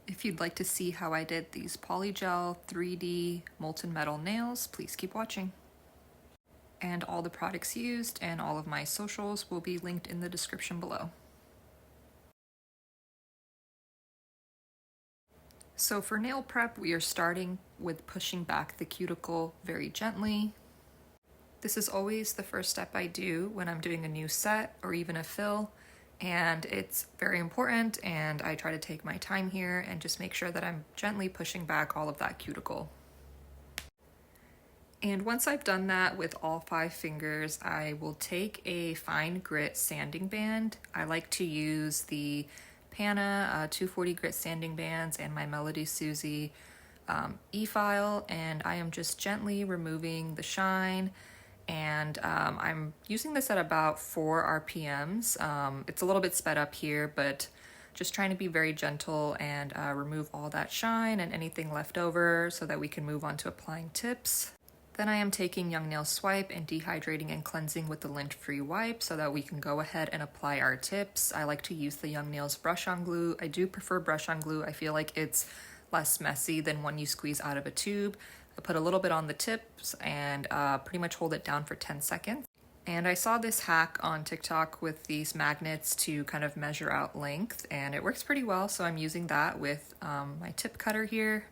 If you'd like to see how I did these Polygel 3D molten metal nails, please keep watching. And all the products used and all of my socials will be linked in the description below. So for nail prep, we are starting with pushing back the cuticle very gently. This is always the first step I do when I'm doing a new set or even a fill, and it's very important, and I try to take my time here and just make sure that I'm gently pushing back all of that cuticle. And once I've done that with all 5 fingers, I will take a fine grit sanding band. I like to use the Pana 240 grit sanding bands and my Melody Susie e-file, and I am just gently removing the shine. And I'm using this at about 4 RPMs. It's a little bit sped up here, but just trying to be very gentle and remove all that shine and anything left over so that we can move on to applying tips. Then I am taking Young Nail Swipe and dehydrating and cleansing with the lint-free wipe so that we can go ahead and apply our tips. I like to use the Young Nails brush-on glue. I do prefer brush-on glue. I feel like it's less messy than one you squeeze out of a tube. I put a little bit on the tips and pretty much hold it down for 10 seconds. And I saw this hack on TikTok with these magnets to kind of measure out length, and it works pretty well, so I'm using that with my tip cutter here.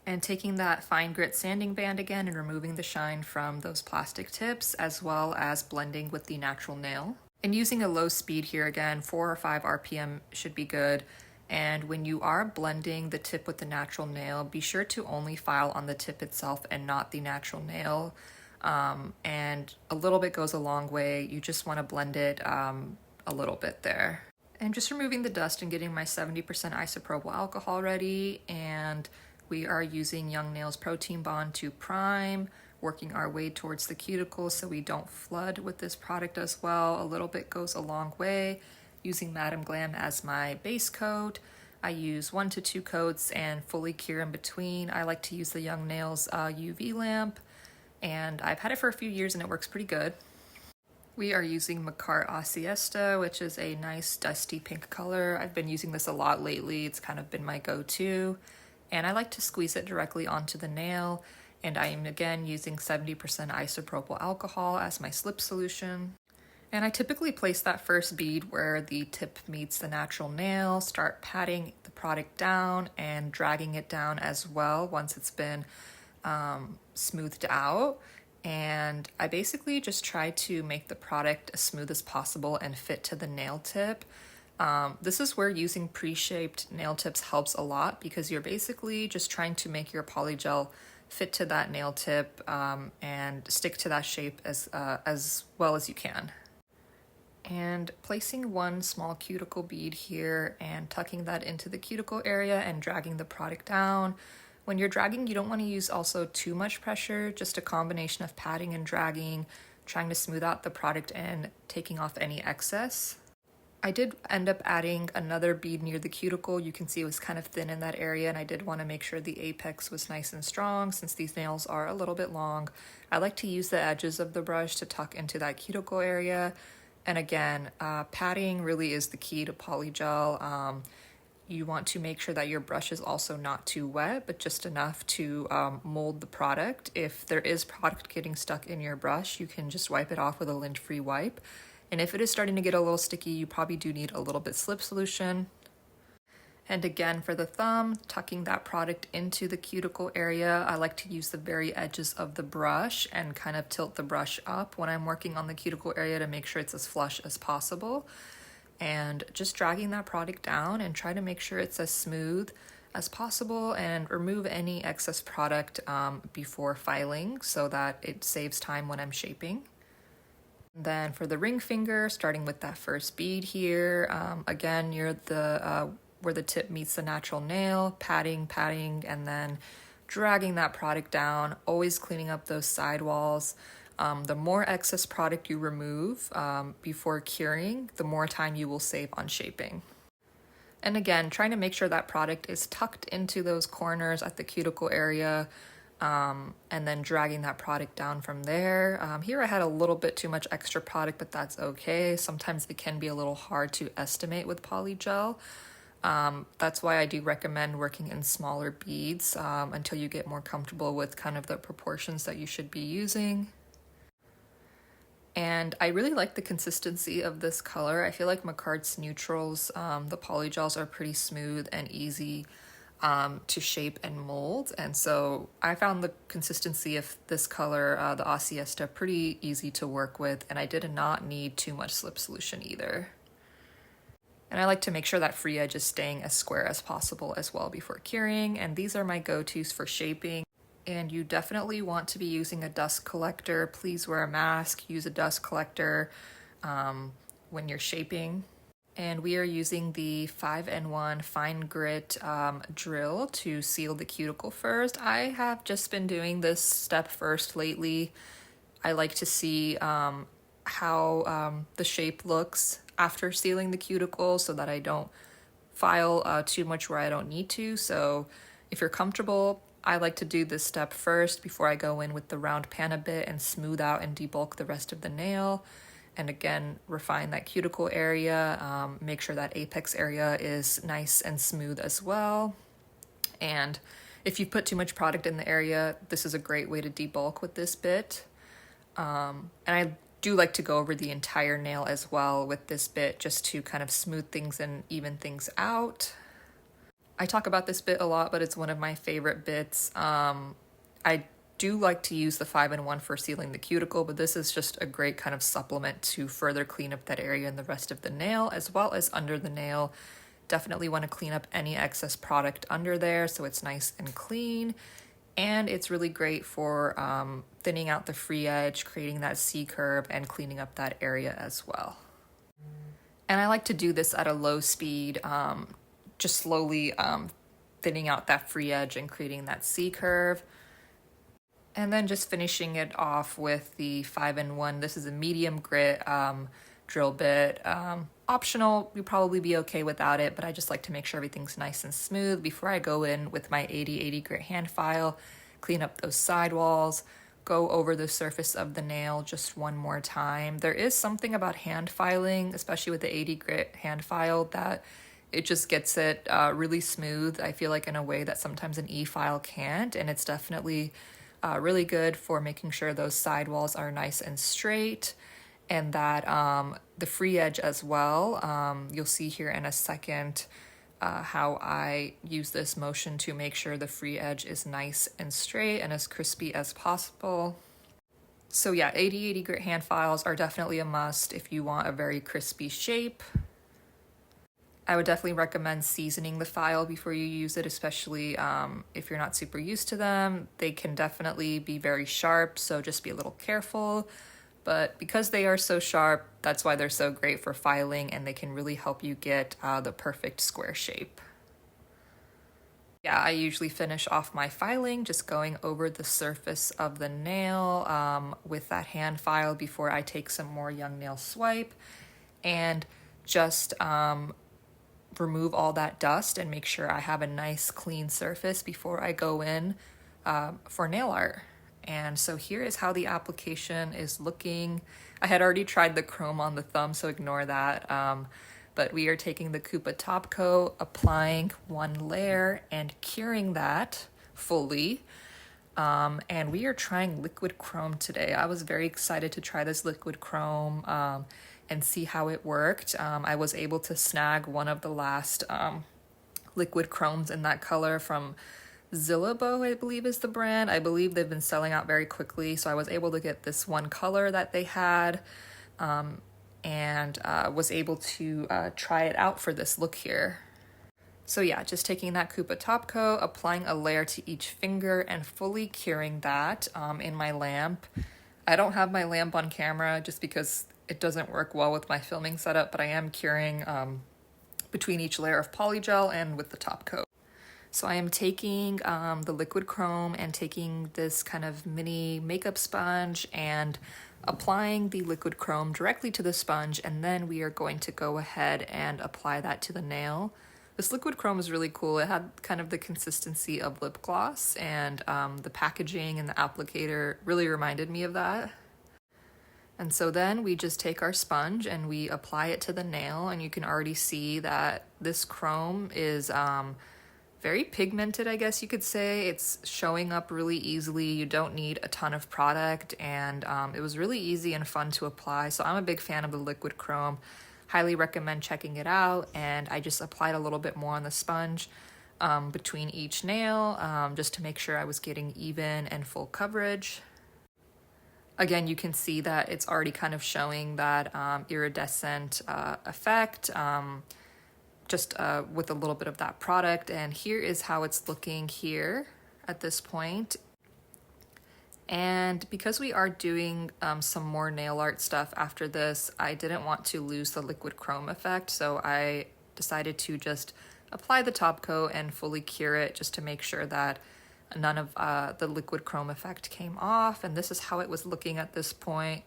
And taking that fine grit sanding band again and removing the shine from those plastic tips, as well as blending with the natural nail. And using a low speed here again, 4 or 5 RPM should be good. And when you are blending the tip with the natural nail, be sure to only file on the tip itself and not the natural nail. And a little bit goes a long way. You just want to blend it a little bit there. And just removing the dust and getting my 70% isopropyl alcohol ready. And we are using Young Nails Protein Bond to prime, working our way towards the cuticle so we don't flood with this product as well. A little bit goes a long way. Using Madam Glam as my base coat. I use 1 to 2 coats and fully cure in between. I like to use the Young Nails UV lamp, and I've had it for a few years and it works pretty good. We are using makartt Siesta, which is a nice dusty pink color. I've been using this a lot lately. It's kind of been my go-to. And I like to squeeze it directly onto the nail. And I am again using 70% isopropyl alcohol as my slip solution. And I typically place that first bead where the tip meets the natural nail, start patting the product down and dragging it down as well once it's been smoothed out. And I basically just try to make the product as smooth as possible and fit to the nail tip. This is where using pre-shaped nail tips helps a lot because you're basically just trying to make your polygel fit to that nail tip and stick to that shape as well as you can. And placing 1 small cuticle bead here and tucking that into the cuticle area and dragging the product down. When you're dragging, you don't want to use also too much pressure, just a combination of patting and dragging, trying to smooth out the product and taking off any excess. I did end up adding another bead near the cuticle. You can see it was kind of thin in that area, and I did want to make sure the apex was nice and strong since these nails are a little bit long. I like to use the edges of the brush to tuck into that cuticle area. And again, patting really is the key to polygel. You want to make sure that your brush is also not too wet, but just enough to mold the product. If there is product getting stuck in your brush, you can just wipe it off with a lint-free wipe. And if it is starting to get a little sticky, you probably do need a little bit slip solution. And again, for the thumb, tucking that product into the cuticle area, I like to use the very edges of the brush and kind of tilt the brush up when I'm working on the cuticle area to make sure it's as flush as possible. And just dragging that product down and try to make sure it's as smooth as possible and remove any excess product before filing so that it saves time when I'm shaping. Then for the ring finger, starting with that first bead here, again near the where the tip meets the natural nail, patting, and then dragging that product down, always cleaning up those sidewalls. The more excess product you remove before curing, the more time you will save on shaping. And again, trying to make sure that product is tucked into those corners at the cuticle area, and then dragging that product down from there. Here I had a little bit too much extra product, but that's okay. Sometimes it can be a little hard to estimate with polygel. That's why I do recommend working in smaller beads until you get more comfortable with kind of the proportions that you should be using. And I really like the consistency of this color. I feel like makartt's neutrals, the polygels, are pretty smooth and easy to shape and mold. And so I found the consistency of this color, the siesta, pretty easy to work with. And I did not need too much slip solution either. And I like to make sure that free edge is staying as square as possible as well before curing. And these are my go-tos for shaping. And you definitely want to be using a dust collector. Please wear a mask, use a dust collector when you're shaping. And we are using the 5N1 fine grit drill to seal the cuticle first. I have just been doing this step first lately. I like to see how the shape looks after sealing the cuticle so that I don't file too much where I don't need to. So if you're comfortable, I like to do this step first before I go in with the round pana bit and smooth out and debulk the rest of the nail. And again, refine that cuticle area, make sure that apex area is nice and smooth as well. And if you put too much product in the area, this is a great way to debulk with this bit. And I do like to go over the entire nail as well with this bit just to kind of smooth things and even things out. I talk about this bit a lot, but it's one of my favorite bits. I do like to use the 5N1 for sealing the cuticle, but this is just a great kind of supplement to further clean up that area and the rest of the nail, as well as under the nail. Definitely want to clean up any excess product under there so it's nice and clean. And it's really great for thinning out the free edge, creating that C-curve, and cleaning up that area as well. And I like to do this at a low speed, just slowly thinning out that free edge and creating that C-curve. And then just finishing it off with the 5N1. This is a medium grit drill bit. Optional, you'll probably be okay without it, but I just like to make sure everything's nice and smooth before I go in with my 80/80 grit hand file, clean up those sidewalls, go over the surface of the nail just one more time. There is something about hand filing, especially with the 80 grit hand file, that it just gets it really smooth. I feel like in a way that sometimes an E-file can't, and it's definitely really good for making sure those sidewalls are nice and straight, and that the free edge as well. You'll see here in a second how I use this motion to make sure the free edge is nice and straight and as crispy as possible. So yeah, 80/80 grit hand files are definitely a must if you want a very crispy shape. I would definitely recommend seasoning the file before you use it, especially if you're not super used to them. They can definitely be very sharp, so just be a little careful. But because they are so sharp, that's why they're so great for filing, and they can really help you get the perfect square shape. Yeah, I usually finish off my filing just going over the surface of the nail with that hand file before I take some more young nail swipe, and just remove all that dust and make sure I have a nice clean surface before I go in for nail art. And so here is how the application is looking. I had already tried the chrome on the thumb, so ignore that. But we are taking the Kupa top coat, applying one layer and curing that fully. And we are trying liquid chrome today. I was very excited to try this liquid chrome and see how it worked. I was able to snag one of the last liquid chromes in that color from Zillabeau, I believe is the brand. I believe they've been selling out very quickly, so I was able to get this one color that they had and was able to try it out for this look here. So yeah, just taking that Kupa top coat, applying a layer to each finger, and fully curing that in my lamp. I don't have my lamp on camera just because it doesn't work well with my filming setup, but I am curing between each layer of polygel and with the top coat. So I am taking the liquid chrome and taking this kind of mini makeup sponge and applying the liquid chrome directly to the sponge, and then we are going to go ahead and apply that to the nail. This liquid chrome is really cool. It had kind of the consistency of lip gloss, and the packaging and the applicator really reminded me of that. And so then we just take our sponge and we apply it to the nail, and you can already see that this chrome is very pigmented, I guess you could say. It's showing up really easily. You don't need a ton of product, and it was really easy and fun to apply. So I'm a big fan of the liquid chrome. Highly recommend checking it out. And I just applied a little bit more on the sponge between each nail just to make sure I was getting even and full coverage. Again, you can see that it's already kind of showing that iridescent effect, just with a little bit of that product. And here is how it's looking here at this point. And because we are doing some more nail art stuff after this, I didn't want to lose the liquid chrome effect, so I decided to just apply the top coat and fully cure it just to make sure that none of the liquid chrome effect came off. And this is how it was looking at this point.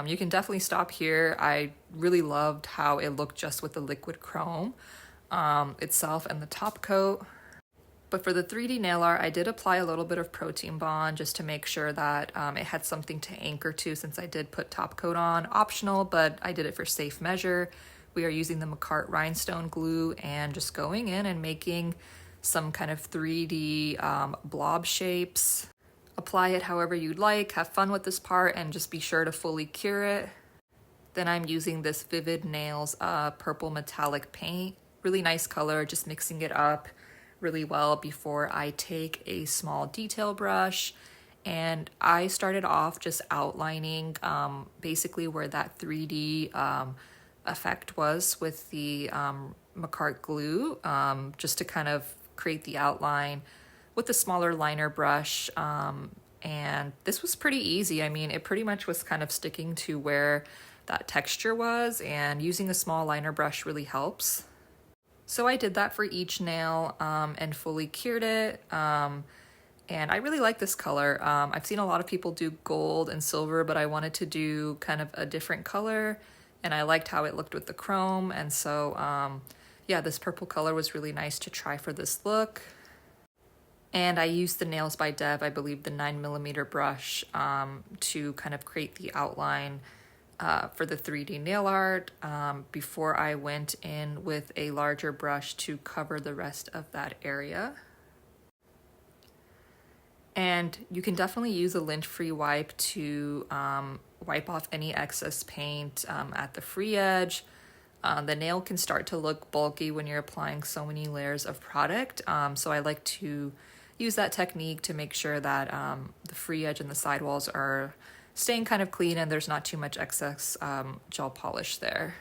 You can definitely stop here. I really loved how it looked just with the liquid chrome itself and the top coat. But for the 3D nail art, I did apply a little bit of protein bond just to make sure that it had something to anchor to, since I did put top coat on. Optional, but I did it for safe measure. We are using the makartt rhinestone glue and just going in and making some kind of 3D blob shapes. Apply it however you'd like, have fun with this part, and just be sure to fully cure it. Then I'm using this vivd nails purple metallic paint. Really nice color, just mixing it up really well before I take a small detail brush. And I started off just outlining basically where that 3D effect was with the makartt glue, just to kind of create the outline with a smaller liner brush. And this was pretty easy. I mean, it pretty much was kind of sticking to where that texture was, and using a small liner brush really helps. So I did that for each nail and fully cured it. And I really like this color. I've seen a lot of people do gold and silver, but I wanted to do kind of a different color, and I liked how it looked with the chrome. And so yeah, this purple color was really nice to try for this look. And I used the nailzbydev, I believe the 9mm brush, to kind of create the outline for the 3D nail art before I went in with a larger brush to cover the rest of that area. And you can definitely use a lint-free wipe to wipe off any excess paint at the free edge. The nail can start to look bulky when you're applying so many layers of product, so I like to use that technique to make sure that the free edge and the sidewalls are staying kind of clean and there's not too much excess gel polish there.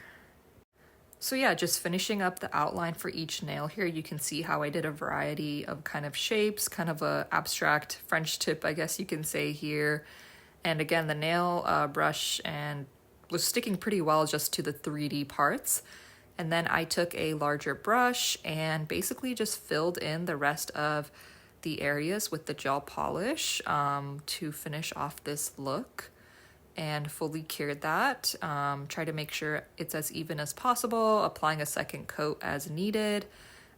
So yeah, just finishing up the outline for each nail here, you can see how I did a variety of kind of shapes, kind of a abstract French tip, I guess you can say here. And again, the nail brush and was sticking pretty well just to the 3D parts. And then I took a larger brush and basically just filled in the rest of the areas with the gel polish to finish off this look, and fully cured that. Try to make sure it's as even as possible, applying a second coat as needed.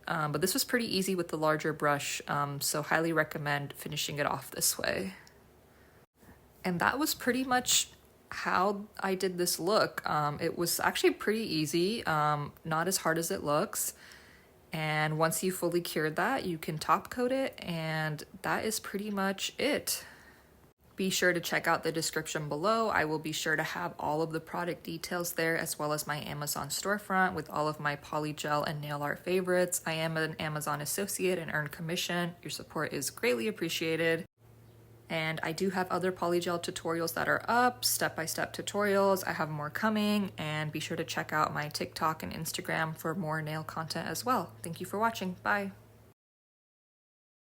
But this was pretty easy with the larger brush, so highly recommend finishing it off this way. And that was pretty much how I did this look. It was actually pretty easy, not as hard as it looks. And once you fully cured that, you can top coat it, and that is pretty much it. Be sure to check out the description below. I will be sure to have all of the product details there, as well as my Amazon storefront with all of my polygel and nail art favorites. I am an Amazon associate and earn commission. Your support is greatly appreciated. And I do have other polygel tutorials that are up, step-by-step tutorials. I have more coming, and be sure to check out my TikTok and Instagram for more nail content as well. Thank you for watching. Bye.